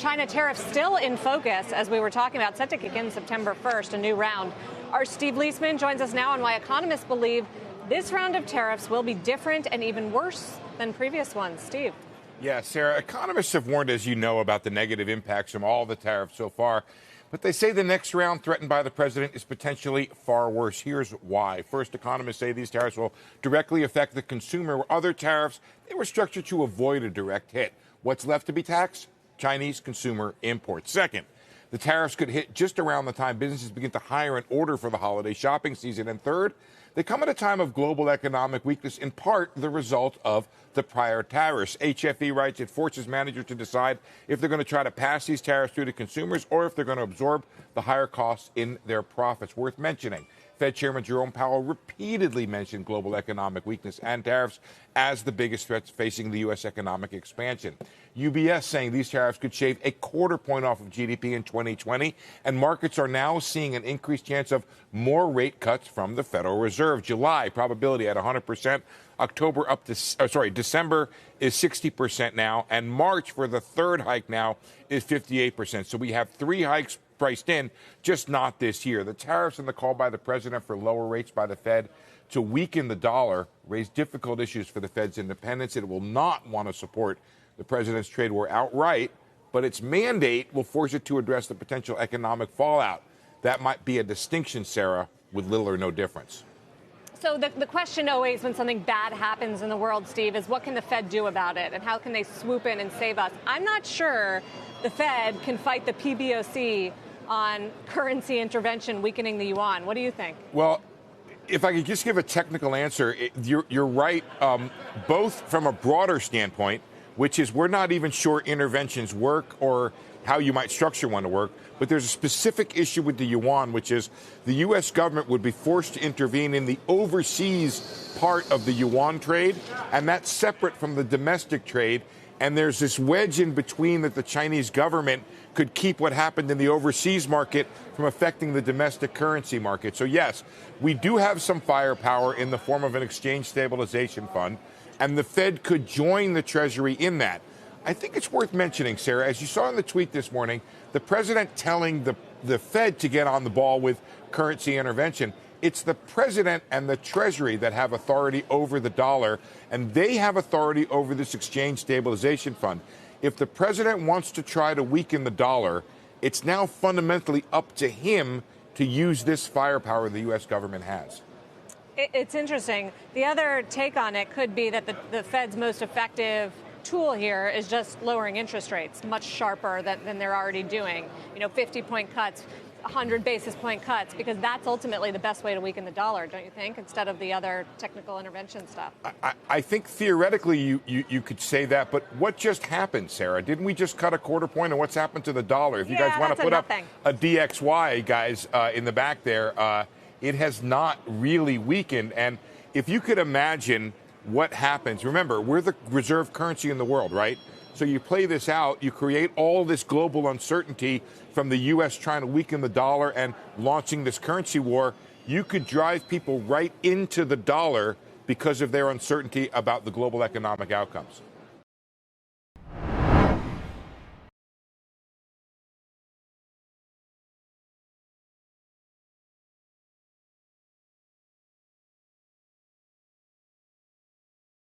China tariffs still in focus, as we were talking about, set to kick in September 1st, a new round. Our Steve Liesman joins us now on why economists believe this round of tariffs will be different and even worse than previous ones. Steve. Yeah, Sarah, economists have warned, as you know, about the negative impacts from all the tariffs so far. But they say the next round threatened by the president is potentially far worse. Here's why. First, economists say these tariffs will directly affect the consumer, where other tariffs, they were structured to avoid a direct hit. What's left to be taxed? Chinese consumer imports. Second, the tariffs could hit just around the time businesses begin to hire and order for the holiday shopping season. And third, they come at a time of global economic weakness, in part the result of the prior tariffs. HFE writes it forces managers to decide if they're going to try to pass these tariffs through to consumers or if they're going to absorb the higher costs in their profits. Worth mentioning, Fed Chairman Jerome Powell repeatedly mentioned global economic weakness and tariffs as the biggest threats facing the U.S. economic expansion. UBS saying these tariffs could shave a quarter point off of GDP in 2020, and markets are now seeing an increased chance of more rate cuts from the Federal Reserve. July probability at 100%. October up to, December is 60% now, and March for the third hike now is 58%. So we have three hikes priced in, just not this year. The tariffs and the call by the president for lower rates by the Fed to weaken the dollar raise difficult issues for the Fed's independence. It will not want to support the president's trade war outright, but its mandate will force it to address the potential economic fallout. That might be a distinction, Sarah, with little or no difference. So the question always when something bad happens in the world, Steve, is what can the Fed do about it and how can they swoop in and save us? I'm not sure the Fed can fight the PBOC on currency intervention weakening the yuan. What do you think? Well, if I could just give a technical answer, you're right, both from a broader standpoint, which is we're not even sure interventions work or how you might structure one to work. But there's a specific issue with the yuan, which is the U.S. government would be forced to intervene in the overseas part of the yuan trade, and that's separate from the domestic trade. And there's this wedge in between that the Chinese government could keep what happened in the overseas market from affecting the domestic currency market. So, yes, we do have some firepower in the form of an exchange stabilization fund, and the Fed could join the Treasury in that. I think it's worth mentioning, Sarah, as you saw in the tweet this morning, the president telling the Fed to get on the ball with currency intervention. It's the president and the Treasury that have authority over the dollar, and they have authority over this exchange stabilization fund. If the president wants to try to weaken the dollar, it's now fundamentally up to him to use this firepower the U.S. government has. It's interesting. The other take on it could be that the Fed's most effective tool here is just lowering interest rates much sharper than they're already doing. 50-point cuts, 100 basis point cuts, because that's ultimately the best way to weaken the dollar, don't you think, instead of the other technical intervention stuff? I think theoretically you could say that, but what just happened, Sarah? Didn't we just cut a quarter point on what's happened to the dollar? If you guys want to put up a DXY, guys, in the back there, it has not really weakened. And if you could imagine what happens, remember, we're the reserve currency in the world, right? So you play this out, you create all this global uncertainty from the U.S. trying to weaken the dollar and launching this currency war. You could drive people right into the dollar because of their uncertainty about the global economic outcomes.